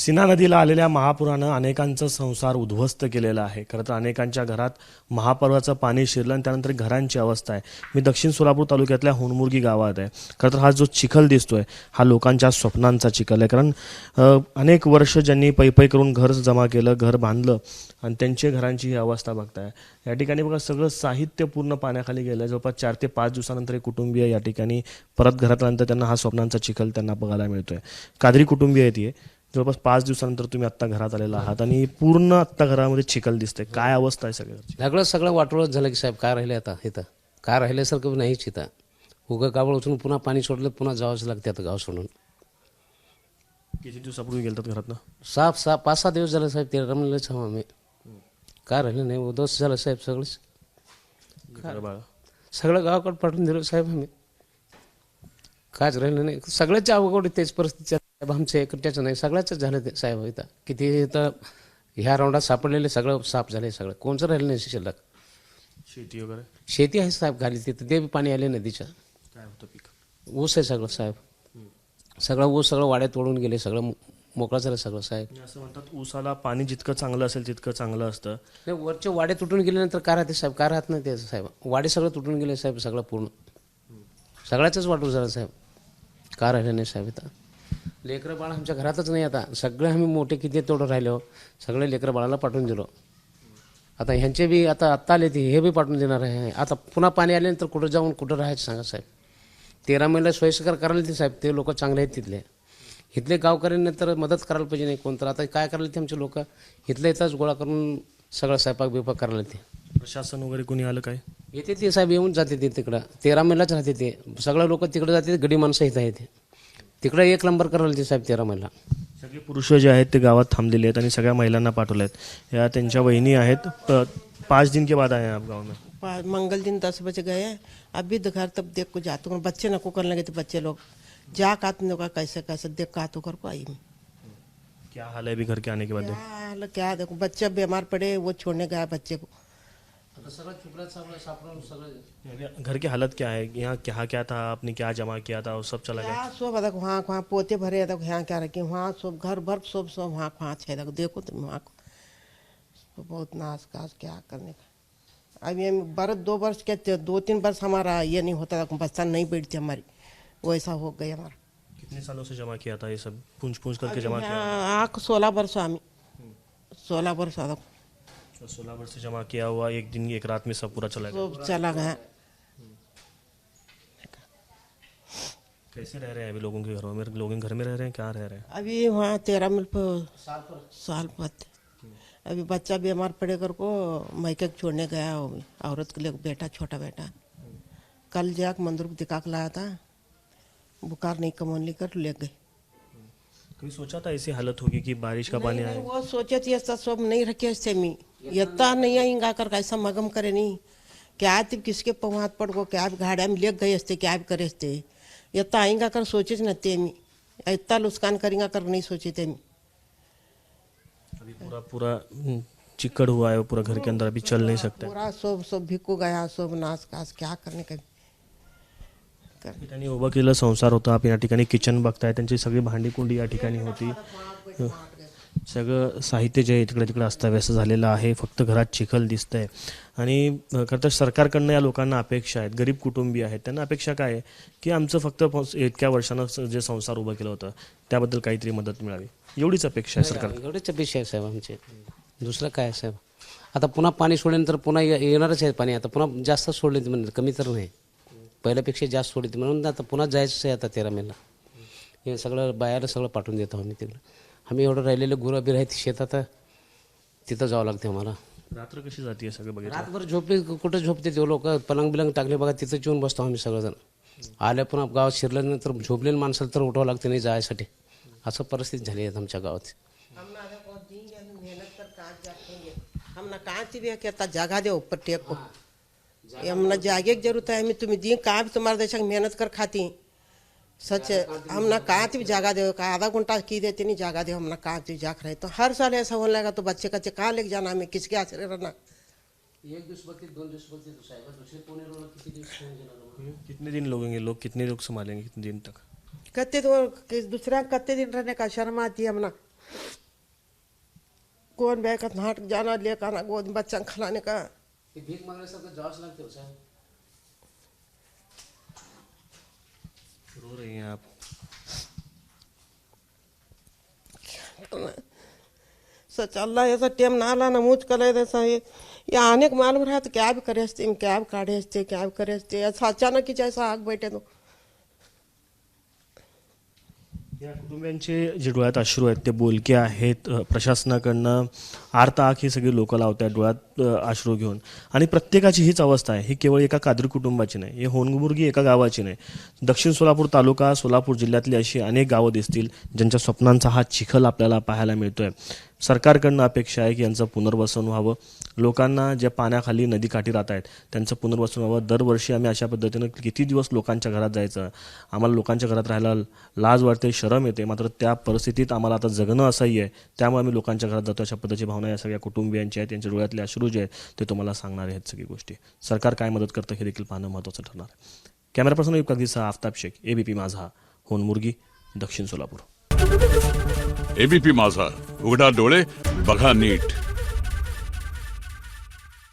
सिन्हा नदीला आलेल्या महापुरानं अनेकांचा संसार उद्ध्वस्त केलेला आहे. खरं तर अनेकांच्या घरात महापर्वाचं पाणी शिरलं आणि त्यानंतर घरांची अवस्था आहे. मी दक्षिण सोलापूर तालुक्यातल्या हुनमुर्गी गावात आहे. खरं तर हा जो चिखल दिसतोय हा लोकांच्या स्वप्नांचा चिखल आहे. कारण अनेक वर्ष ज्यांनी पै करून घर जमा केलं, घर बांधलं आणि त्यांच्या घरांची ही अवस्था बघताय. या ठिकाणी बघा सगळं साहित्य पूर्ण पाण्याखाली गेलं. जवळपास 4 ते 5 दिवसानंतर एक कुटुंबीय या ठिकाणी परत घरात आल्यानंतर त्यांना हा स्वप्नांचा चिखल त्यांना बघायला मिळतोय. कादरी कुटुंबीय आहे ती. जवळपास 5 दिवसानंतर तुम्ही आत्ता घरात आलेला आहात आणि पूर्ण आत्ता घरामध्ये चिखल दिसते. काय अवस्था आहे सगळ्याची? सगळं वाटोळच झालं की साहेब. काय राहिले आता इथं? काय राहिल्यासारखं नाहीच इथं. उगं गावळ उचलून पुन्हा पाणी सोडलं, पुन्हा जावंच लागते आता गाव सोडून. किती दिवसापूर्वी गेलतात घरातनं? 5-6 दिवस झाले साहेब. ते रमलेलंच हवं आम्ही. काय राहिलं नाही, उद्ध्वस्त झालं साहेब सगळंच. बाळा सगळं गावाकडे पाठवून दिलं साहेब आम्ही. कायच राहिलं नाही. सगळ्याच्या अवघड तेच परिस्थिती साहेब. आमचं एकट्याचं नाही, सगळ्याच झालं ते साहेब. इथं किती इथं ह्या राऊंडात सापडलेले सगळं साफ झाले. सगळं कोणचं राहिलं नाही शिल्लक. शेती वगैरे शेती आहे साहेब खाली, तिथं ते बी पाणी आले नदीच्या. काय होतं पीक? ऊस आहे सगळं साहेब. सगळं ऊस सगळं वाड्यात तोडून गेले. सगळं मोकळं झालं सगळं साहेब. असं म्हणतात ऊसाला पाणी जितकं चांगलं असेल तितकं चांगलं असतं. नाही, वरचे वाडे तुटून गेल्यानंतर काय राहते साहेब? काय राहत नाही ते साहेब. वाडे सगळं तुटून गेले साहेब. सगळं पूर्ण सगळ्याच वाटून झालं साहेब. काय राहिलं नाही साहेब. इथं लेकरं बाळ आमच्या घरातच नाही. आता सगळे आम्ही मोठे किती तेवढं राहिलो, सगळे लेकरं बाळाला पाठवून दिलो. आता ह्यांचे बी आता आले ते हे बी पाठवून देणार आहे. आता पुन्हा पाणी आल्यानंतर कुठं जाऊन कुठं राहायचं सांगा साहेब. 13 महिला सोयीस्कर करायला ते साहेब. ते लोक चांगले आहेत तिथले. इथले गावकऱ्यांनी तर मदत करायला पाहिजे. नाही कोणतं आता काय करायला ते आमचे लोक इथले येताच गोळा करून सगळं स्वयंपाक बिपाक करायला ते. प्रशासन वगैरे कोणी आलं काय? येते ते साहेब, येऊन जाते ते तिकडं. 13 महिलाच राहते ते. सगळं लोक तिकडे जाते. गडी माणसं इथं येते तिकडे. 1 नंबर करायला ते साहेब 13 महिला. सगळे पुरुष जे आहेत ते गावात थांबलेले आहेत आणि सगळ्या महिलांना पाठवले आहेत. या त्यांच्या वहिनी आहेत. 5 दिन के बाद आए हैं आप गाँव में? मंगल दिन 10 बजे गए. अभी घर तब देख को जाते हूँ. बच्चे नको करने लगे थे. बच्चे लोग जा कातने का कैसे कैसे देख कातो कर को आई मैं. क्या हाल है अभी घर के आने के बाद? क्या देखो बच्चे बीमार पड़े, वो छोड़ने गया बच्चे को. घर की हालत क्या है? यहाँ क्या क्या था? आपने क्या जमा किया था? वो सब चला गया? सब देखो वहाँ वहाँ पोते भरे. देखो यहाँ क्या रखे वहाँ सब घर भर सब सब वहाँ वहाँ छे. देखो देखो तुम वहाँ को बहुत नाश काश क्या करने का. अभी हम 2 वर्ष के 2-3 वर्ष हमारा ये नहीं होता था. बच्चा नहीं बैठती हमारी. वैसा हो गया हमारा. कितने सालों से जमा किया था ये सब? पूंछ पूंछ करके जमा किया? 16 वर्ष आम्ही 16 वर्ष आता 16 वर्ष से जमा किया हुआ एक दिन एक रात में सब पूरा चला गया? सब चला गया. कैसे रह रहे हैं अभी लोगों के घरों में? लोग घर में रह रहे हैं? क्या रह रहे हैं अभी वहाँ 13 मिल साल पर अभी बच्चा बीमार पड़े कर को मैके छोड़ने गया. औरत के लिए बेटा छोटा बेटा कल जाकर मंदिर को दिखा के लाया था. बुखार नहीं कमोन लेकर ले गए. कभी सोचा था ऐसी हालत होगी कि बारिश का पानी आए? वो सोचे थे ऐसा सब नहीं रखे से मी यत्ता नहीं आएंगा कर कैसा मगम करे नहीं. क्या ती किसके पवात पड़ को क्या गाड्या में ले गए असते क्या करे असते. यत्ता आएंगा कर सोचे न ते मी इतना लुस्कान करेंगा कर नहीं सोचे थे मी. अभी पूरा चिक्कड़ हुआ है पूरा घर के अंदर. अभी चल नहीं सकते. पूरा सब भिक्कू गया. सब नाश काश क्या करने का. त्यांनी उभं केलेला संसार होता. आपण या ठिकाणी किचन बघताय. त्यांची सगळी भांडी कुंडी या ठिकाणी होती. सगळं साहित्य जे आहे तिकडे तिकडे अस्ताव्यस्त झालेलं आहे. फक्त घरात चिखल दिसतंय. आणि खरं तर सरकारकडनं या लोकांना अपेक्षा आहेत. गरीब कुटुंबीय आहेत. त्यांना अपेक्षा काय आहे की आमचं फक्त इतक्या वर्षानं जे संसार उभं केलं होतं त्याबद्दल काहीतरी मदत मिळावी एवढीच अपेक्षा आहे सरकार. एवढीच अपेक्षा आहे साहेब आमचे. दुसरं काय आहे साहेब. आता पुन्हा पाणी सोडल्यानंतर पुन्हा येणारच आहे पाणी. आता पुन्हा जास्त सोडले म्हणजे कमी तर नाही. पहिल्यापेक्षा जास्त सोडली म्हणून आता पुन्हा जायचं आहे. आता 13 महिला हे सगळं बायाला सगळं पाठवून देतो आम्ही तिकडं. आम्ही एवढं राहिलेले गुरं बी राहते शेतात. तिथं जावं लागते आम्हाला. रात्र कशी जाते सगळं बघितलं? रातभर झोपले कुठं झोपते ते लोक. पलंग बिलंग टाकले बघा तिथं येऊन बसतो आम्ही सगळेजण. आल्या पुन्हा गावात शिरल्यानंतर झोपलेल्या माणसाला तर उठावं लागते नाही जायसाठी. असं परिस्थिती झाली आहे आमच्या गावात. हमने कहाँ से भी कहता जगह दे ऊपर टेक को. हमने जागे की जरूरत है. तुम्हें दी कहाँ भी तुम्हारे देश मेहनत कर खाती सच. हमने कहाँ से भी जगह दे. आधा घंटा की देते नहीं जगह दे. हमने कहाँ से जाग रहे तो हर साल ऐसा होने लगा. तो बच्चे कच्चे कहाँ लेके जाना हमें किसके आश्रय रहना. 1 दिवस बघते 2 दिवस बघते तो साहेब. दुसरे कोणी रोड किती दिवस कितने दिन लोगेंगे लोग? कितने लोग संभालेंगे कितने दिन तक? कहते तो दूसरा कत्ते दिन रहने का शर्म आती है. हमना कौन बैग का नाटक जाना लेकर आना गोद में बच्चा खिलाने का। ते भीक मागण्यासारखं जावंच लागते हो साहेब. रो रही हैं आप. सच अल्लाह ऐसा टेम ना लाना मुझ कर ऐसा ये आने को मालूम रहा तो क्या भी करे हंसते क्या भी काढ़े हंसते क्या भी करे हंसते ऐसा अचानक ही जैसा आग बैठे तो या कुटुंबियांचे जे डोळ्यात अश्रू आहेत ते बोलके आहेत. प्रशासनाकडनं आर्ताक ही सगळी लोकं लावत आहेत डोळ्यात अश्रू घेऊन. आणि प्रत्येकाची हीच अवस्था आहे. ही केवळ एका कादरी कुटुंबाची नाही, ही होनमुर्गी एका गावाची नाही. दक्षिण सोलापूर तालुका सोलापूर जिल्ह्यातली अशी अनेक गावं दिसतील ज्यांच्या स्वप्नांचा हा चिखल आपल्याला पाहायला मिळतोय. सरकारकडनं अपेक्षा आहे की यांचं पुनर्वसन व्हावं. लोकांना ज्या पाण्याखाली नदीकाठी राहत आहेत त्यांचं पुनर्वसन व्हावं. दरवर्षी आम्ही अशा पद्धतीनं किती दिवस लोकांच्या घरात जायचं, आम्हाला लोकांच्या घरात राहायला लाज वाटते, शरम येते. मात्र त्या परिस्थितीत आम्हाला आता जगणं असह्य आहे, त्यामुळे आम्ही लोकांच्या घरात जातो. अशा पद्धतीची भावना या सगळ्या कुटुंबियांची आहेत. त्यांच्या डोळ्यातले अश्रू जे आहेत ते तुम्हाला सांगणार आहेत सगळी गोष्टी. सरकार काय मदत करतं हे देखील पाहणं महत्त्वाचं ठरणार आहे. कॅमेरा पर्सन युग कागदीसह आफताब शेख, एबीपी माझा, होनमुर्गी, दक्षिण सोलापूर. एबीपी माझा, उघडा डोळे बघा नीट.